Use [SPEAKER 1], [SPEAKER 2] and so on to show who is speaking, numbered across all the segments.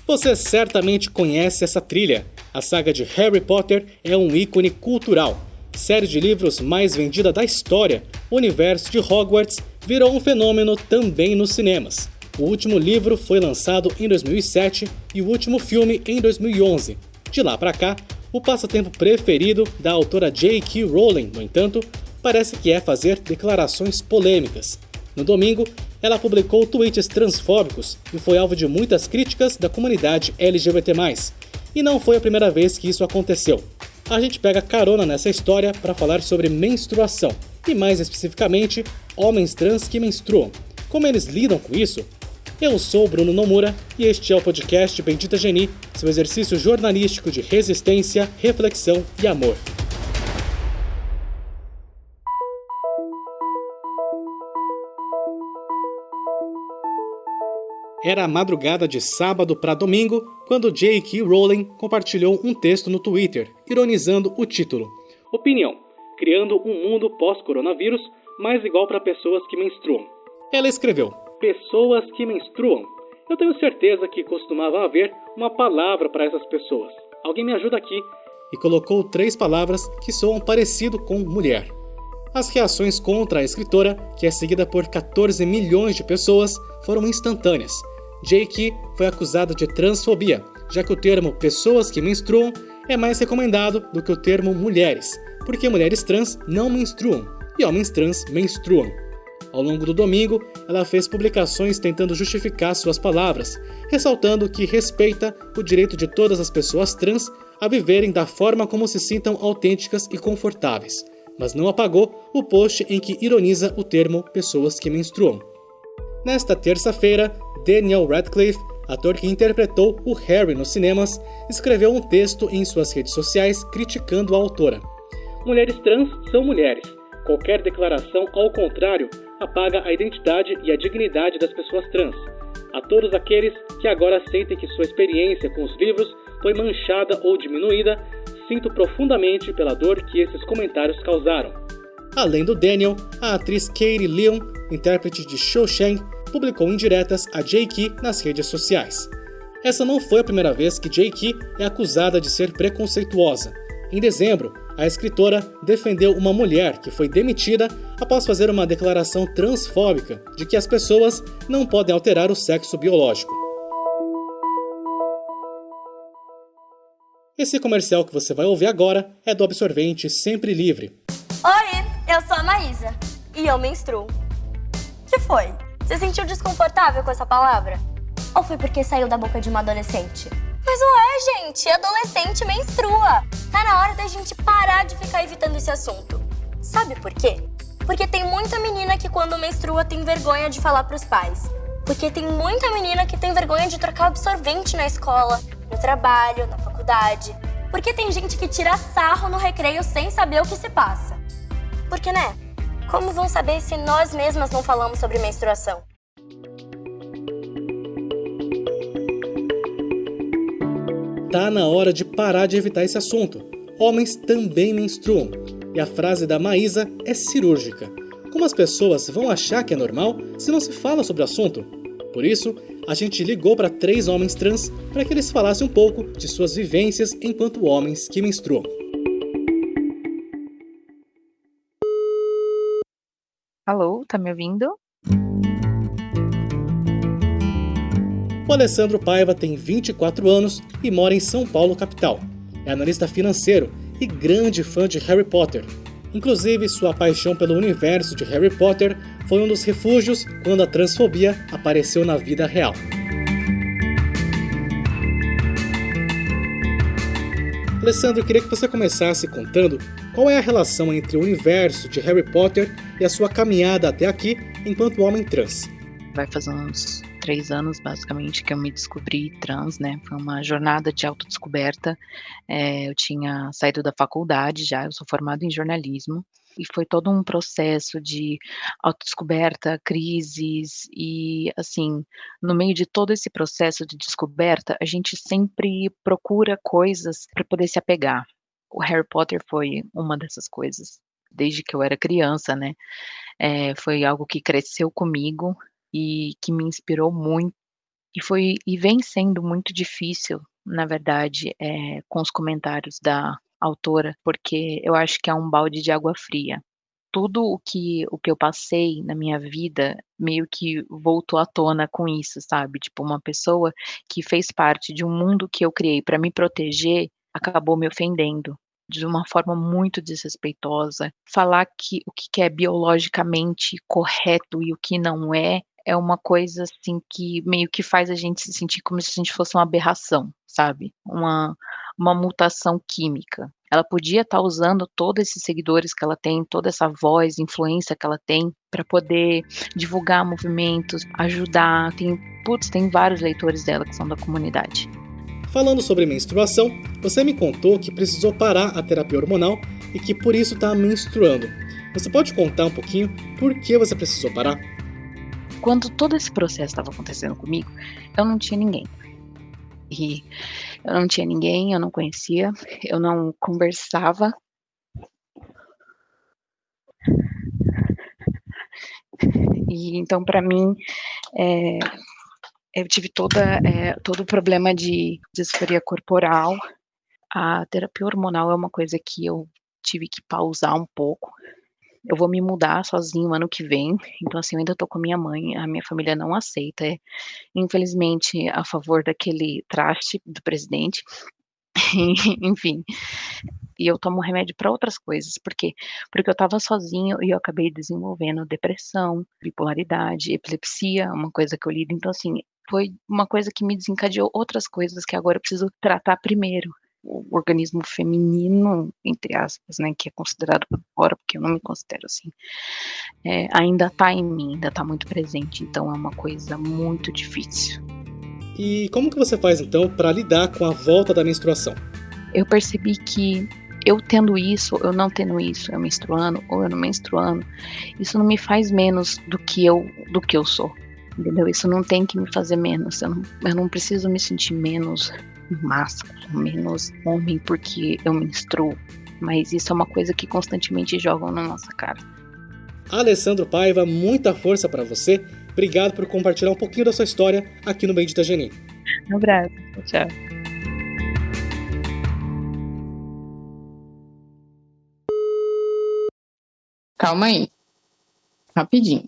[SPEAKER 1] Você certamente conhece essa trilha. A saga de Harry Potter é um ícone cultural. Série de livros mais vendida da história, o universo de Hogwarts virou um fenômeno também nos cinemas. O último livro foi lançado em 2007 e o último filme em 2011. De lá para cá, o passatempo preferido da autora J.K. Rowling, no entanto, parece que é fazer declarações polêmicas. No domingo, ela publicou tweets transfóbicos e foi alvo de muitas críticas da comunidade LGBT+. E não foi a primeira vez que isso aconteceu. A gente pega carona nessa história para falar sobre menstruação, e mais especificamente, homens trans que menstruam. Como eles lidam com isso? Eu sou o Bruno Nomura e este é o podcast Bendita Geni, seu exercício jornalístico de resistência, reflexão e amor. Era a madrugada de sábado para domingo quando J.K. Rowling compartilhou um texto no Twitter, ironizando o título. Opinião: criando um mundo pós-coronavírus mais igual para pessoas que menstruam. Ela escreveu: pessoas que menstruam. Eu tenho certeza que costumava haver uma palavra para essas pessoas. Alguém me ajuda aqui. E colocou 3 palavras que soam parecido com mulher. As reações contra a escritora, que é seguida por 14 milhões de pessoas, foram instantâneas. J.K. foi acusada de transfobia, já que o termo pessoas que menstruam é mais recomendado do que o termo mulheres, porque mulheres trans não menstruam e homens trans menstruam. Ao longo do domingo, ela fez publicações tentando justificar suas palavras, ressaltando que respeita o direito de todas as pessoas trans a viverem da forma como se sintam autênticas e confortáveis, mas não apagou o post em que ironiza o termo pessoas que menstruam. Nesta terça-feira, Daniel Radcliffe, ator que interpretou o Harry nos cinemas, escreveu um texto em suas redes sociais criticando a autora. Mulheres trans são mulheres. Qualquer declaração ao contrário apaga a identidade e a dignidade das pessoas trans. A todos aqueles que agora sentem que sua experiência com os livros foi manchada ou diminuída, sinto profundamente pela dor que esses comentários causaram. Além do Daniel, a atriz Katie Leon, intérprete de Cho Chang, publicou indiretas a J.K. nas redes sociais. Essa não foi a primeira vez que J.K. é acusada de ser preconceituosa. Em dezembro, a escritora defendeu uma mulher que foi demitida após fazer uma declaração transfóbica de que as pessoas não podem alterar o sexo biológico. Esse comercial que você vai ouvir agora é do absorvente Sempre Livre.
[SPEAKER 2] Oi, eu sou a Maísa e eu menstruo. Que foi? Você sentiu desconfortável com essa palavra? Ou foi porque saiu da boca de uma adolescente? Mas ué, gente, adolescente menstrua. Tá na hora da gente parar de ficar evitando esse assunto. Sabe por quê? Porque tem muita menina que quando menstrua tem vergonha de falar pros pais. Porque tem muita menina que tem vergonha de trocar absorvente na escola, no trabalho, na faculdade. Porque tem gente que tira sarro no recreio sem saber o que se passa. Porque, né? Como vão saber se nós mesmas não falamos sobre menstruação?
[SPEAKER 1] Tá na hora de parar de evitar esse assunto. Homens também menstruam. E a frase da Maísa é cirúrgica. Como as pessoas vão achar que é normal se não se fala sobre o assunto? Por isso, a gente ligou para 3 homens trans para que eles falassem um pouco de suas vivências enquanto homens que menstruam.
[SPEAKER 3] Alô, tá me ouvindo?
[SPEAKER 1] O Alessandro Paiva tem 24 anos e mora em São Paulo, capital. É analista financeiro e grande fã de Harry Potter. Inclusive, sua paixão pelo universo de Harry Potter foi um dos refúgios quando a transfobia apareceu na vida real. Alessandro, eu queria que você começasse contando qual é a relação entre o universo de Harry Potter e a sua caminhada até aqui enquanto homem trans.
[SPEAKER 3] Vai fazer uns 3 anos, basicamente, que eu me descobri trans, né? Foi uma jornada de autodescoberta. Eu tinha saído da faculdade já, eu sou formada em jornalismo. E foi todo um processo de autodescoberta, crises e, assim, no meio de todo esse processo de descoberta, a gente sempre procura coisas para poder se apegar. O Harry Potter foi uma dessas coisas, desde que eu era criança, né? Foi algo que cresceu comigo e que me inspirou muito E vem sendo muito difícil, na verdade, com os comentários da autora, porque eu acho que é um balde de água fria. Tudo o que eu passei na minha vida, meio que voltou à tona com isso, sabe, tipo, uma pessoa que fez parte de um mundo que eu criei para me proteger, acabou me ofendendo, de uma forma muito desrespeitosa. Falar que o que é biologicamente correto e o que não é uma coisa, assim, que meio que faz a gente se sentir como se a gente fosse uma aberração, sabe, uma mutação química. Ela podia estar usando todos esses seguidores que ela tem, toda essa voz, influência que ela tem, para poder divulgar movimentos, ajudar. Tem vários leitores dela que são da comunidade.
[SPEAKER 1] Falando sobre menstruação, você me contou que precisou parar a terapia hormonal e que por isso está menstruando. Você pode contar um pouquinho por que você precisou parar?
[SPEAKER 3] Quando todo esse processo estava acontecendo comigo, eu não tinha ninguém. E eu não tinha ninguém, eu não conhecia, eu não conversava. E então, para mim, eu tive todo o problema de disforia corporal. A terapia hormonal é uma coisa que eu tive que pausar um pouco. Eu vou me mudar sozinho ano que vem, então, assim, eu ainda tô com a minha mãe, a minha família não aceita, infelizmente a favor daquele traste do presidente, enfim. E eu tomo remédio para outras coisas, por quê? Porque eu estava sozinho e eu acabei desenvolvendo depressão, bipolaridade, epilepsia, uma coisa que eu lido, então, assim, foi uma coisa que me desencadeou outras coisas que agora eu preciso tratar primeiro. O organismo feminino, entre aspas, né, que é considerado por fora, porque eu não me considero assim, ainda tá em mim, ainda tá muito presente, então é uma coisa muito difícil.
[SPEAKER 1] E como que você faz então para lidar com a volta da menstruação?
[SPEAKER 3] Eu percebi que eu tendo isso, eu não tendo isso, eu menstruando ou eu não menstruando, isso não me faz menos do que eu sou, entendeu? Isso não tem que me fazer menos, eu não preciso me sentir menos másculo, menos homem porque eu menstruo, mas isso é uma coisa que constantemente jogam na nossa cara.
[SPEAKER 1] Alessandro Paiva, muita força para você. Obrigado por compartilhar um pouquinho da sua história aqui no Bendita Geni.
[SPEAKER 3] Um abraço, tchau.
[SPEAKER 4] Calma aí, rapidinho.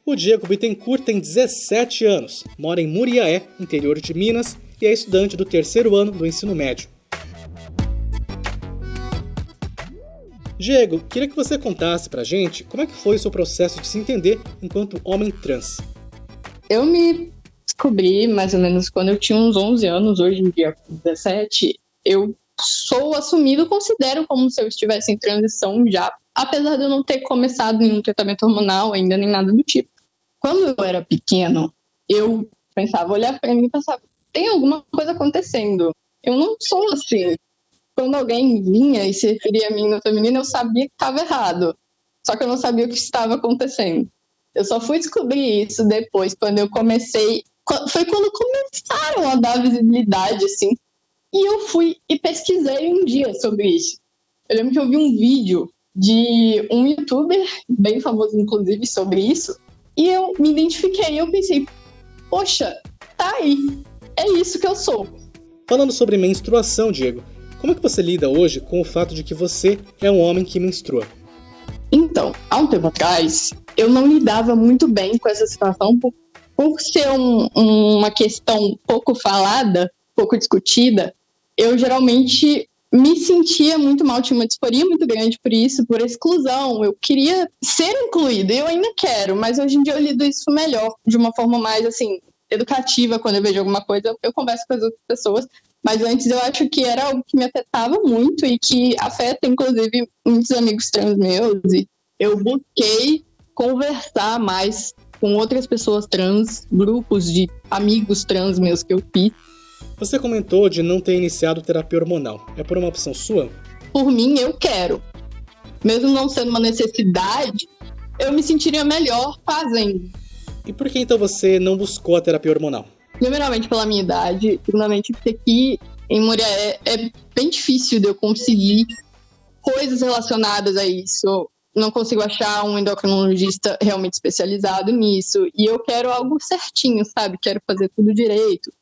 [SPEAKER 1] O Diego Bittencourt tem 17 anos, mora em Muriaé, interior de Minas, e é estudante do 3º ano do ensino médio. Diego, queria que você contasse pra gente como é que foi o seu processo de se entender enquanto homem trans.
[SPEAKER 4] Eu me descobri mais ou menos quando eu tinha uns 11 anos, hoje em dia 17, eu sou assumido, considero como se eu estivesse em transição já, apesar de eu não ter começado nenhum tratamento hormonal ainda, nem nada do tipo. Quando eu era pequeno, eu olhava pra mim e pensava, tem alguma coisa acontecendo. Eu não sou assim. Quando alguém vinha e se referia a mim no feminino, eu sabia que estava errado. Só que eu não sabia o que estava acontecendo. Eu só fui descobrir isso depois, quando eu comecei... Foi quando começaram a dar visibilidade, assim. E eu fui e pesquisei um dia sobre isso. Eu lembro que eu vi um vídeo de um youtuber, bem famoso inclusive, sobre isso. E eu me identifiquei, eu pensei, poxa, tá aí, é isso que eu sou.
[SPEAKER 1] Falando sobre menstruação, Diego, como é que você lida hoje com o fato de que você é um homem que menstrua?
[SPEAKER 4] Então, há um tempo atrás, eu não lidava muito bem com essa situação por ser uma questão pouco falada, pouco discutida. Eu geralmente me sentia muito mal, tinha uma disforia muito grande por isso, por exclusão. Eu queria ser incluída, eu ainda quero, mas hoje em dia eu lido isso melhor, de uma forma mais, assim, educativa. Quando eu vejo alguma coisa, eu converso com as outras pessoas, mas antes eu acho que era algo que me afetava muito e que afeta, inclusive, muitos amigos trans meus, e eu busquei conversar mais com outras pessoas trans, grupos de amigos trans meus que eu fiz.
[SPEAKER 1] Você comentou de não ter iniciado terapia hormonal. É por uma opção sua?
[SPEAKER 4] Por mim, eu quero. Mesmo não sendo uma necessidade, eu me sentiria melhor fazendo.
[SPEAKER 1] E por que então você não buscou a terapia hormonal?
[SPEAKER 4] Primeiramente pela minha idade, segundamente porque aqui em Muriaé é bem difícil de eu conseguir coisas relacionadas a isso. não consigo achar um endocrinologista realmente especializado nisso, e eu quero algo certinho, sabe? Quero fazer tudo direito.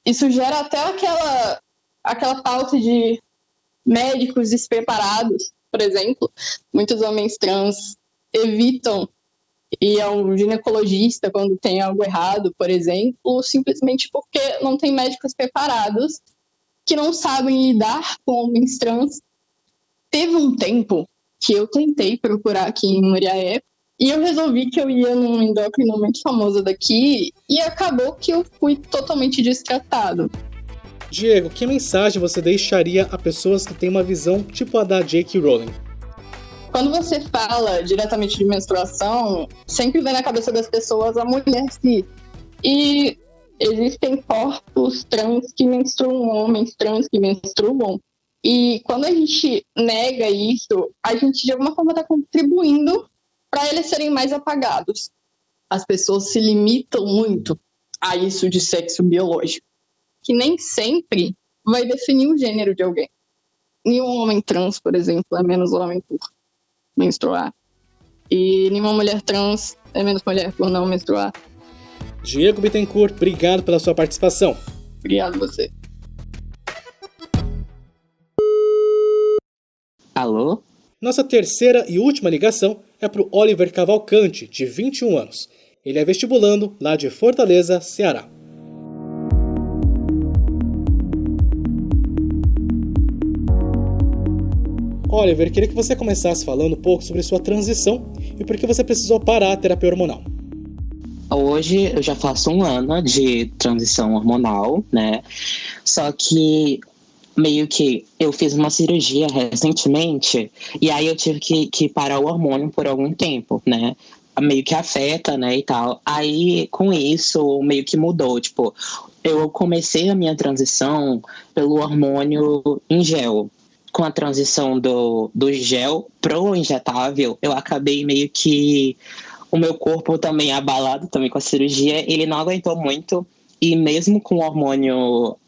[SPEAKER 4] Isso gera até aquela pauta de médicos despreparados, por exemplo. Muitos homens trans evitam ir ao ginecologista quando tem algo errado, por exemplo, simplesmente porque não tem médicos preparados que não sabem lidar com homens trans. Teve um tempo que eu tentei procurar aqui em Muriaé e eu resolvi que eu ia num endócrino muito famoso daqui e acabou que eu fui totalmente destratado.
[SPEAKER 1] Diego, que mensagem você deixaria a pessoas que têm uma visão tipo a da J.K. Rowling?
[SPEAKER 4] Quando você fala diretamente de menstruação, sempre vem na cabeça das pessoas a mulher cis. E existem corpos trans que menstruam, homens trans que menstruam. E quando a gente nega isso, a gente de alguma forma está contribuindo para eles serem mais apagados. As pessoas se limitam muito a isso de sexo biológico, que nem sempre vai definir o gênero de alguém. Nenhum homem trans, por exemplo, é menos homem por menstruar. E nenhuma mulher trans é menos mulher por não menstruar.
[SPEAKER 1] Diego Bittencourt, obrigado pela sua participação.
[SPEAKER 4] Obrigado a você.
[SPEAKER 5] Alô?
[SPEAKER 1] Nossa terceira e última ligação é para o Oliver Cavalcante, de 21 anos. Ele é vestibulando lá de Fortaleza, Ceará. Oliver, queria que você começasse falando um pouco sobre sua transição e por que você precisou parar a terapia hormonal.
[SPEAKER 5] Hoje eu já faço 1 ano de transição hormonal, né? Só que meio que eu fiz uma cirurgia recentemente e aí eu tive que parar o hormônio por algum tempo, né? Meio que afeta, né, e tal. Aí, com isso, meio que mudou, tipo, eu comecei a minha transição pelo hormônio em gel. Com a transição do gel pro injetável, eu acabei meio que o meu corpo também abalado também com a cirurgia, ele não aguentou muito e mesmo com o hormônio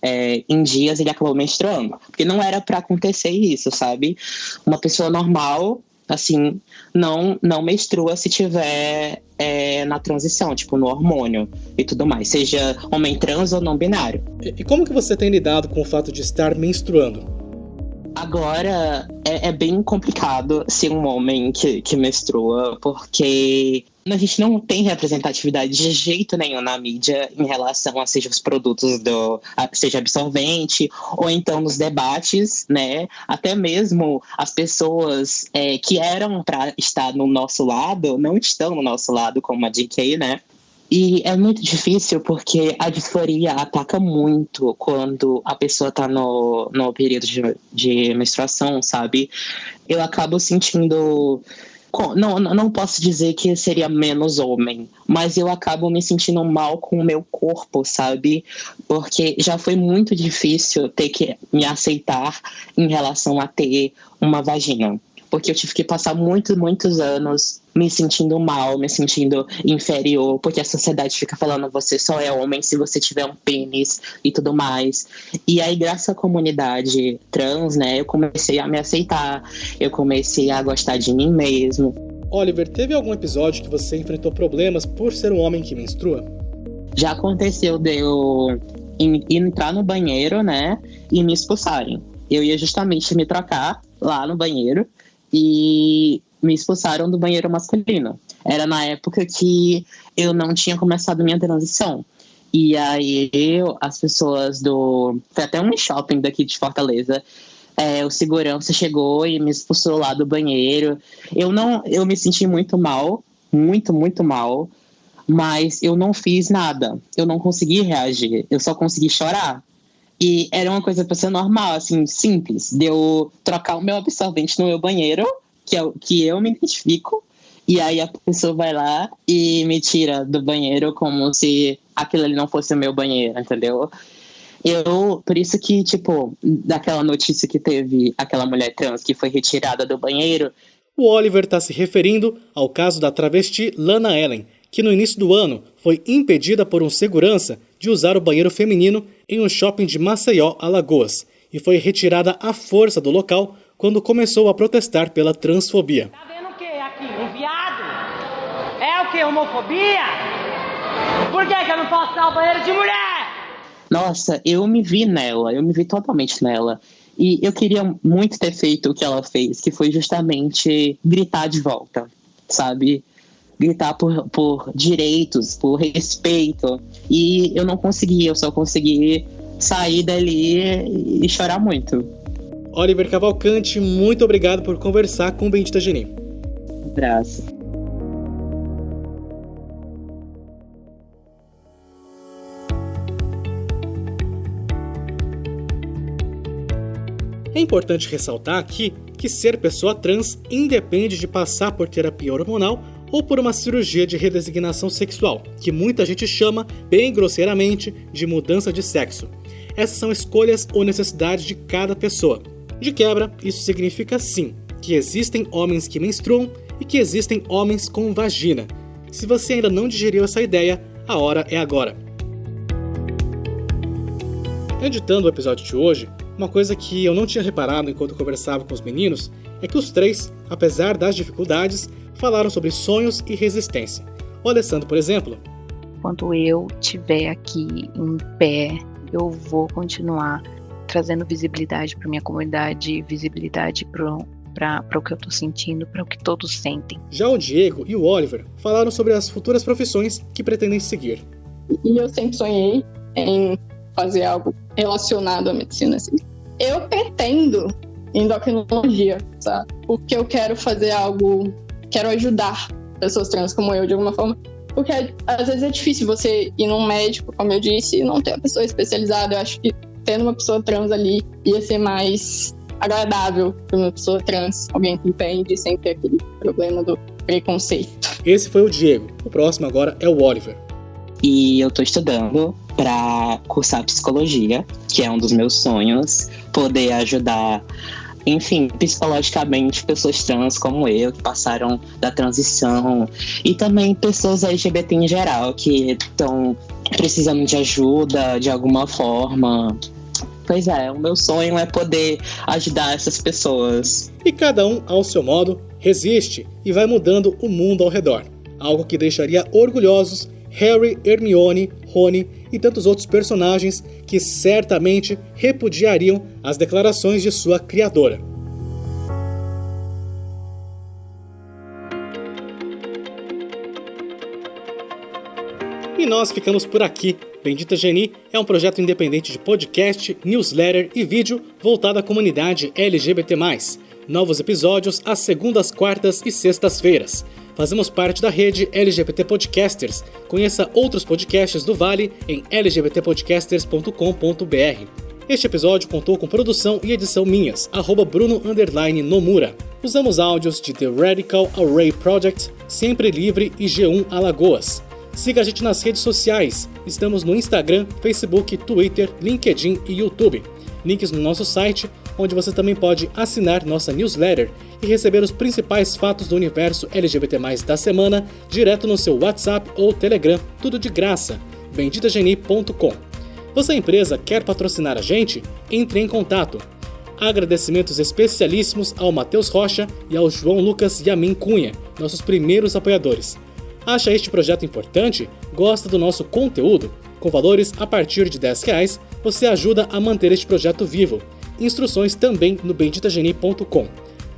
[SPEAKER 5] em dias, ele acabou menstruando. Porque não era pra acontecer isso, sabe? Uma pessoa normal, assim, não menstrua se tiver na transição, tipo, no hormônio e tudo mais, seja homem trans ou não binário.
[SPEAKER 1] E como que você tem lidado com o fato de estar menstruando?
[SPEAKER 5] Agora, é bem complicado ser um homem que menstrua, porque a gente não tem representatividade de jeito nenhum na mídia em relação a seja os produtos seja absorvente, ou então nos debates, né? Até mesmo as pessoas que eram para estar no nosso lado, não estão no nosso lado, como a JK, né? E é muito difícil porque a disforia ataca muito quando a pessoa tá no período de menstruação, sabe? Eu acabo sentindo... Não posso dizer que seria menos homem, mas eu acabo me sentindo mal com o meu corpo, sabe? Porque já foi muito difícil ter que me aceitar em relação a ter uma vagina. Porque eu tive que passar muitos anos me sentindo mal, me sentindo inferior, porque a sociedade fica falando você só é homem se você tiver um pênis e tudo mais. E aí, graças à comunidade trans, né, eu comecei a me aceitar, eu comecei a gostar de mim mesmo.
[SPEAKER 1] Oliver, teve algum episódio que você enfrentou problemas por ser um homem que menstrua?
[SPEAKER 5] Já aconteceu de eu entrar no banheiro, né, e me expulsarem. Eu ia justamente me trocar lá no banheiro, e me expulsaram do banheiro masculino. Era na época que eu não tinha começado minha transição. E aí as pessoas foi até um shopping daqui de Fortaleza, o segurança chegou e me expulsou lá do banheiro. Eu me senti muito mal, muito mal, mas eu não fiz nada. Eu não consegui reagir, eu só consegui chorar. E era uma coisa pra ser normal, assim, simples, de eu trocar o meu absorvente no meu banheiro, que eu me identifico, e aí a pessoa vai lá e me tira do banheiro como se aquilo ali não fosse o meu banheiro, entendeu? Por isso que, tipo, daquela notícia que teve aquela mulher trans que foi retirada do banheiro...
[SPEAKER 1] O Oliver está se referindo ao caso da travesti Lana Ellen, que no início do ano foi impedida por um segurança de usar o banheiro feminino em um shopping de Maceió, Alagoas, e foi retirada à força do local quando começou a protestar pela transfobia.
[SPEAKER 6] Tá vendo o quê? ser homofobia? Por que eu não posso usar o banheiro de mulher?
[SPEAKER 5] Nossa, eu me vi totalmente nela. E eu queria muito ter feito o que ela fez, que foi justamente gritar de volta, sabe? Gritar por direitos, por respeito. E eu não consegui, eu só consegui sair dali e chorar muito.
[SPEAKER 1] Oliver Cavalcante, muito obrigado por conversar com o Bendita Geni.
[SPEAKER 5] Um abraço.
[SPEAKER 1] É importante ressaltar aqui que ser pessoa trans independe de passar por terapia hormonal ou por uma cirurgia de redesignação sexual, que muita gente chama, bem grosseiramente, de mudança de sexo. Essas são escolhas ou necessidades de cada pessoa. De quebra, isso significa sim, que existem homens que menstruam e que existem homens com vagina. Se você ainda não digeriu essa ideia, a hora é agora. Editando o episódio de hoje, uma coisa que eu não tinha reparado enquanto conversava com os meninos é que os três, apesar das dificuldades, falaram sobre sonhos e resistência. O Alessandro, por exemplo.
[SPEAKER 3] Quando eu estiver aqui em pé, eu vou continuar trazendo visibilidade para minha comunidade, visibilidade para o que eu estou sentindo, para o que todos sentem.
[SPEAKER 1] Já o Diego e o Oliver falaram sobre as futuras profissões que pretendem seguir.
[SPEAKER 4] E eu sempre sonhei em fazer algo relacionado à medicina, assim. Eu pretendo endocrinologia, sabe? Porque eu quero fazer algo, quero ajudar pessoas trans como eu, de alguma forma. Porque às vezes é difícil você ir num médico, como eu disse, e não ter uma pessoa especializada. Eu acho que tendo uma pessoa trans ali ia ser mais agradável para uma pessoa trans, alguém que entende sem ter aquele problema do preconceito.
[SPEAKER 1] Esse foi o Diego. O próximo agora é o Oliver.
[SPEAKER 5] E eu tô estudando para cursar psicologia, que é um dos meus sonhos, poder ajudar, enfim, psicologicamente pessoas trans como eu, que passaram da transição, e também pessoas LGBT em geral, que estão precisando de ajuda de alguma forma. Pois é, o meu sonho é poder ajudar essas pessoas.
[SPEAKER 1] E cada um, ao seu modo, resiste e vai mudando o mundo ao redor. Algo que deixaria orgulhosos Harry, Hermione, Rony e tantos outros personagens que certamente repudiariam as declarações de sua criadora. E nós ficamos por aqui. Bendita Geni é um projeto independente de podcast, newsletter e vídeo voltado à comunidade LGBT+. Novos episódios às segundas, quartas e sextas-feiras. Fazemos parte da rede LGBT Podcasters. Conheça outros podcasts do Vale em lgbtpodcasters.com.br. Este episódio contou com produção e edição minhas, @Bruno_Nomura. Usamos áudios de The Radical Array Project, Sempre Livre e G1 Alagoas. Siga a gente nas redes sociais. Estamos no Instagram, Facebook, Twitter, LinkedIn e YouTube. Links no nosso site, onde você também pode assinar nossa newsletter e receber os principais fatos do universo LGBT+ da semana direto no seu WhatsApp ou Telegram, tudo de graça. benditageni.com. Você, empresa, quer patrocinar a gente? Entre em contato. Agradecimentos especialíssimos ao Matheus Rocha e ao João Lucas Yamin Cunha, nossos primeiros apoiadores. Acha este projeto importante? Gosta do nosso conteúdo? Com valores a partir de R$10, você ajuda a manter este projeto vivo. Instruções também no benditageni.com.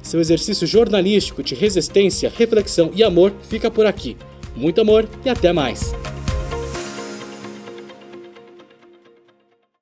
[SPEAKER 1] Seu exercício jornalístico de resistência, reflexão e amor fica por aqui. Muito amor e até mais!